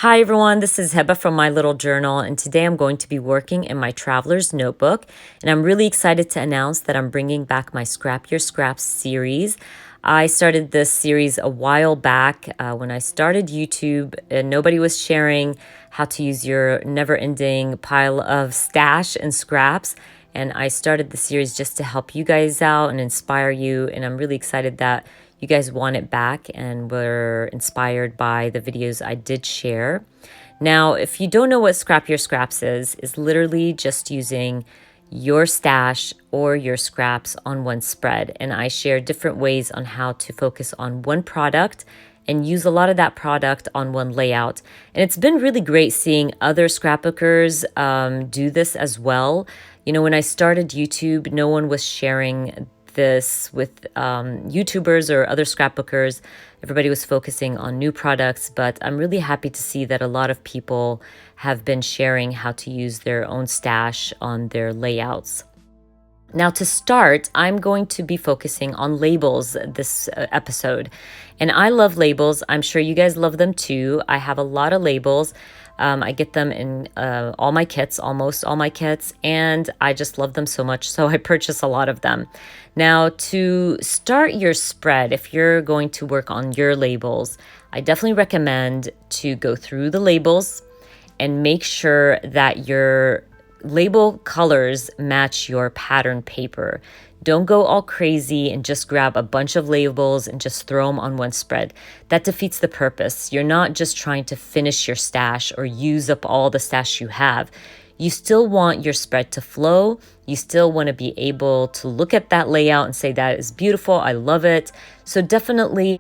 Hi everyone, this is Heba from My Little Journal, and today I'm going to be working in my traveler's notebook. And I'm really excited to announce that I'm bringing back my Scrap Your Scraps series. I started this series a while back when I started YouTube, and nobody was sharing how to use your never-ending pile of stash and scraps. And I started the series just to help you guys out and inspire you. And I'm really excited that you guys want it back and were inspired by the videos I did share. Now, if you don't know what Scrap Your Scraps is literally just using your stash or your scraps on one spread. And I share different ways on how to focus on one product and use a lot of that product on one layout. And it's been really great seeing other scrapbookers do this as well. You know, when I started YouTube, no one was sharing this with YouTubers or other scrapbookers. Everybody was focusing on new products, but I'm really happy to see that a lot of people have been sharing how to use their own stash on their layouts. Now, to start, I'm going to be focusing on labels this episode. And I love labels. I'm sure you guys love them too. I have a lot of labels. I get them in all my kits, almost all my kits, and I just love them so much, so I purchase a lot of them. Now, to start your spread, if you're going to work on your labels, I definitely recommend to go through the labels and make sure that your label colors match your pattern paper. Don't go all crazy and just grab a bunch of labels and just throw them on one spread. That defeats the purpose. You're not just trying to finish your stash or use up all the stash you have. You still want your spread to flow. You still want to be able to look at that layout and say, that is beautiful, I love it. So definitely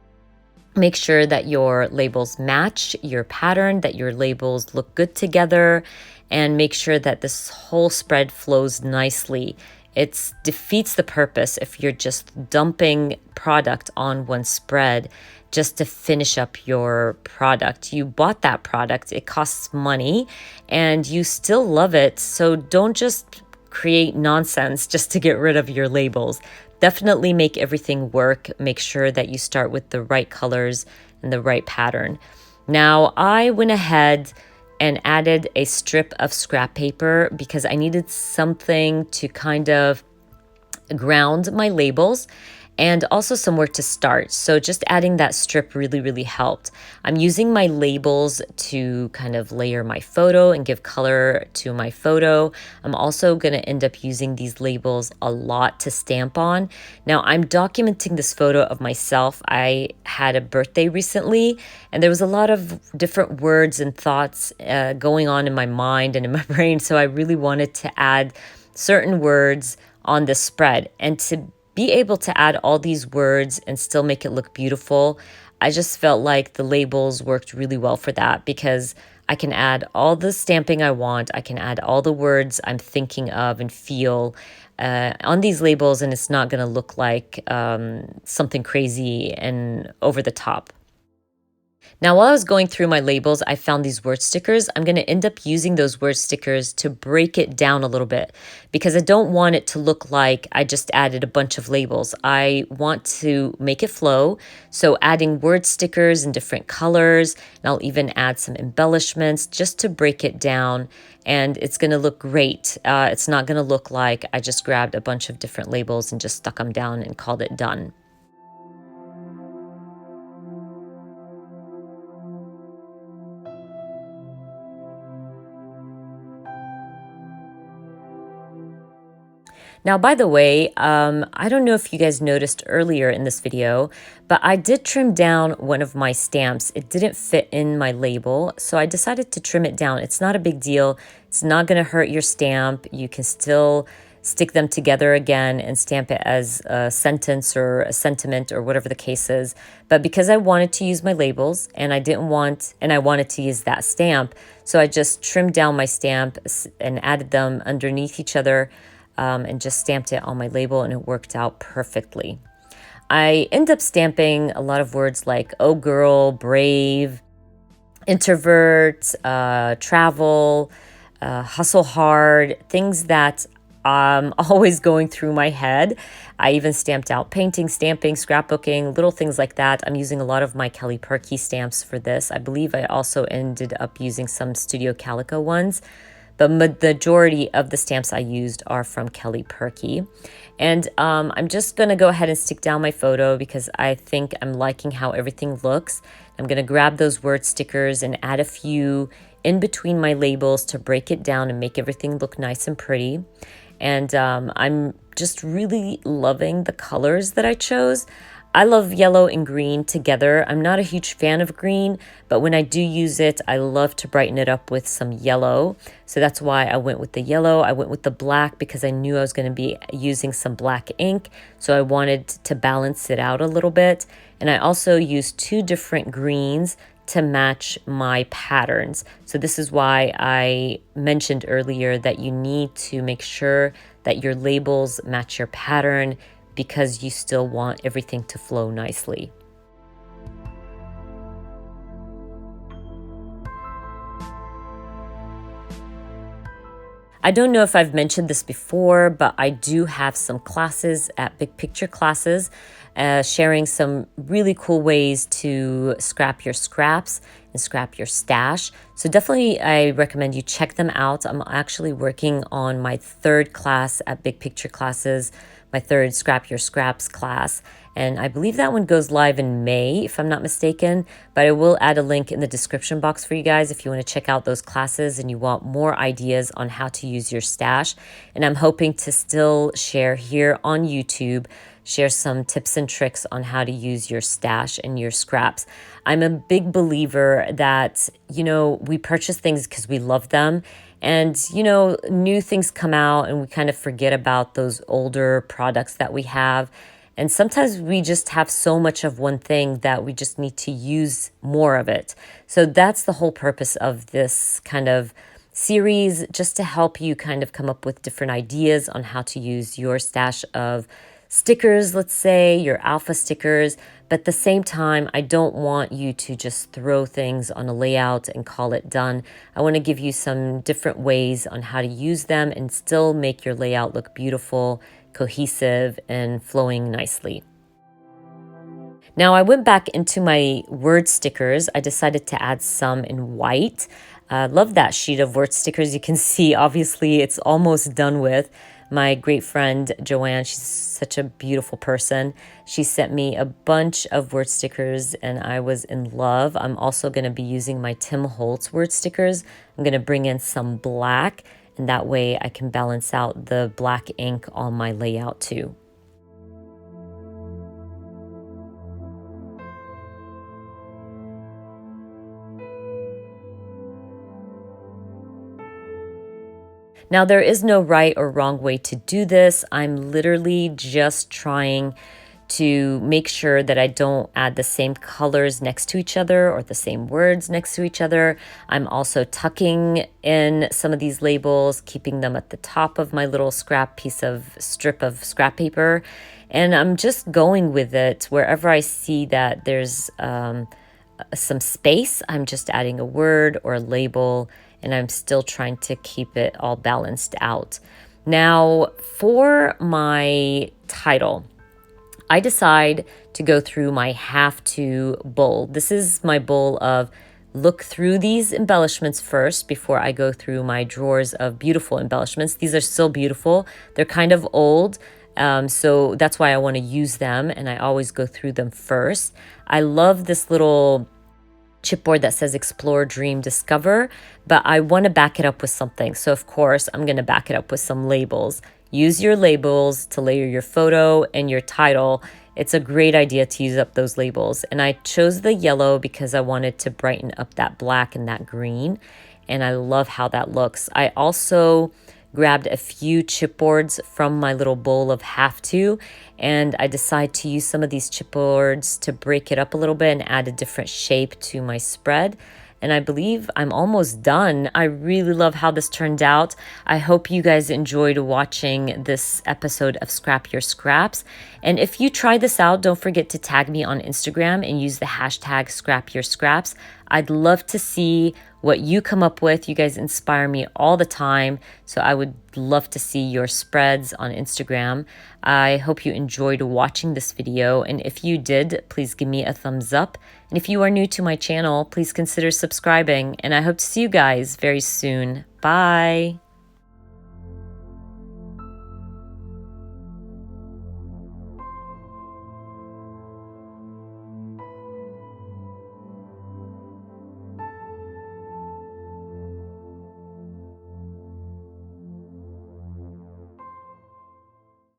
make sure that your labels match your pattern, that your labels look good together, and make sure that this whole spread flows nicely. It defeats the purpose if you're just dumping product on one spread just to finish up your product. You bought that product, it costs money, and you still love it. So don't just create nonsense just to get rid of your labels. Definitely make everything work. Make sure that you start with the right colors and the right pattern. Now, I went ahead and added a strip of scrap paper because I needed something to kind of ground my labels and also somewhere to start. So just adding that strip really helped. I'm using my labels to kind of layer my photo and give color to my photo. I'm also going to end up using these labels a lot to stamp on. Now, I'm documenting this photo of myself. I had a birthday recently, and there was a lot of different words and thoughts going on in my mind and in my brain. So I really wanted to add certain words on this spread, and to be able to add all these words and still make it look beautiful, I just felt like the labels worked really well for that, because I can add all the stamping I want. I can add all the words I'm thinking of and feel on these labels, and it's not going to look like something crazy and over the top. Now, while I was going through my labels, I found these word stickers. I'm going to end up using those word stickers to break it down a little bit, because I don't want it to look like I just added a bunch of labels. I want to make it flow. So adding word stickers in different colors, and I'll even add some embellishments just to break it down. And it's going to look great. It's not going to look like I just grabbed a bunch of different labels and just stuck them down and called it done. Now, by the way, I don't know if you guys noticed earlier in this video, but I did trim down one of my stamps. It didn't fit in my label, so I decided to trim it down. It's not a big deal. It's not going to hurt your stamp. You can still stick them together again and stamp it as a sentence or a sentiment or whatever the case is. But because I wanted to use my labels and I wanted to use that stamp, so I just trimmed down my stamp and added them underneath each other. And just stamped it on my label, and it worked out perfectly. I end up stamping a lot of words like oh girl, brave, introvert, travel, hustle hard, things that always going through my head. I even stamped out painting, stamping, scrapbooking, little things like that. I'm using a lot of my Kelly Perky stamps for this. I believe I also ended up using some Studio Calico ones. The majority of the stamps I used are from Kelly Perky. And I'm just going to go ahead and stick down my photo because I think I'm liking how everything looks. I'm going to grab those word stickers and add a few in between my labels to break it down and make everything look nice and pretty. And I'm just really loving the colors that I chose. I love yellow and green together. I'm not a huge fan of green, but when I do use it, I love to brighten it up with some yellow. So that's why I went with the yellow. I went with the black because I knew I was going to be using some black ink. So I wanted to balance it out a little bit. And I also used 2 different greens to match my patterns. So this is why I mentioned earlier that you need to make sure that your labels match your pattern because you still want everything to flow nicely. I don't know if I've mentioned this before, but I do have some classes at Big Picture Classes, sharing some really cool ways to scrap your scraps and scrap your stash. So definitely I recommend you check them out. I'm actually working on my 3rd class at Big Picture Classes, my 3rd Scrap Your Scraps class. And I believe that one goes live in May, if I'm not mistaken. But I will add a link in the description box for you guys if you want to check out those classes and you want more ideas on how to use your stash. And I'm hoping to still share here on YouTube, share some tips and tricks on how to use your stash and your scraps. I'm a big believer that, we purchase things because we love them. And, new things come out and we kind of forget about those older products that we have. And sometimes we just have so much of one thing that we just need to use more of it. So that's the whole purpose of this kind of series, just to help you kind of come up with different ideas on how to use your stash of stickers, let's say, your alpha stickers. But at the same time, I don't want you to just throw things on a layout and call it done. I want to give you some different ways on how to use them and still make your layout look beautiful, cohesive, and flowing nicely. Now I went back into my word stickers. I decided to add some in white. Love that sheet of word stickers. You can see, obviously, it's almost done with. My great friend, Joanne, she's such a beautiful person. She sent me a bunch of word stickers and I was in love. I'm also going to be using my Tim Holtz word stickers. I'm going to bring in some black and that way I can balance out the black ink on my layout too. Now, there is no right or wrong way to do this. I'm literally just trying to make sure that I don't add the same colors next to each other or the same words next to each other. I'm also tucking in some of these labels, keeping them at the top of my little strip of scrap paper. And I'm just going with it wherever I see that there's some space. I'm just adding a word or a label, and I'm still trying to keep it all balanced out. Now, for my title, I decide to go through my have to bowl. This is my bowl of look through these embellishments first before I go through my drawers of beautiful embellishments. These are still beautiful. They're kind of old, so that's why I want to use them, and I always go through them first. I love this little chipboard that says Explore, Dream, Discover, but I want to back it up with something. So of course, I'm going to back it up with some labels. Use your labels to layer your photo and your title. It's a great idea to use up those labels. And I chose the yellow because I wanted to brighten up that black and that green. And I love how that looks. I also grabbed a few chipboards from my little bowl of have to, and I decided to use some of these chipboards to break it up a little bit and add a different shape to my spread. and I believe I'm almost done. I really love how this turned out. I hope you guys enjoyed watching this episode of Scrap Your Scraps. And if you try this out, don't forget to tag me on Instagram and use the hashtag Scrap Your Scraps. I'd love to see what you come up with. You guys inspire me all the time, so I would love to see your spreads on Instagram. I hope you enjoyed watching this video, and if you did, please give me a thumbs up. And if you are new to my channel, please consider subscribing, and I hope to see you guys very soon. Bye!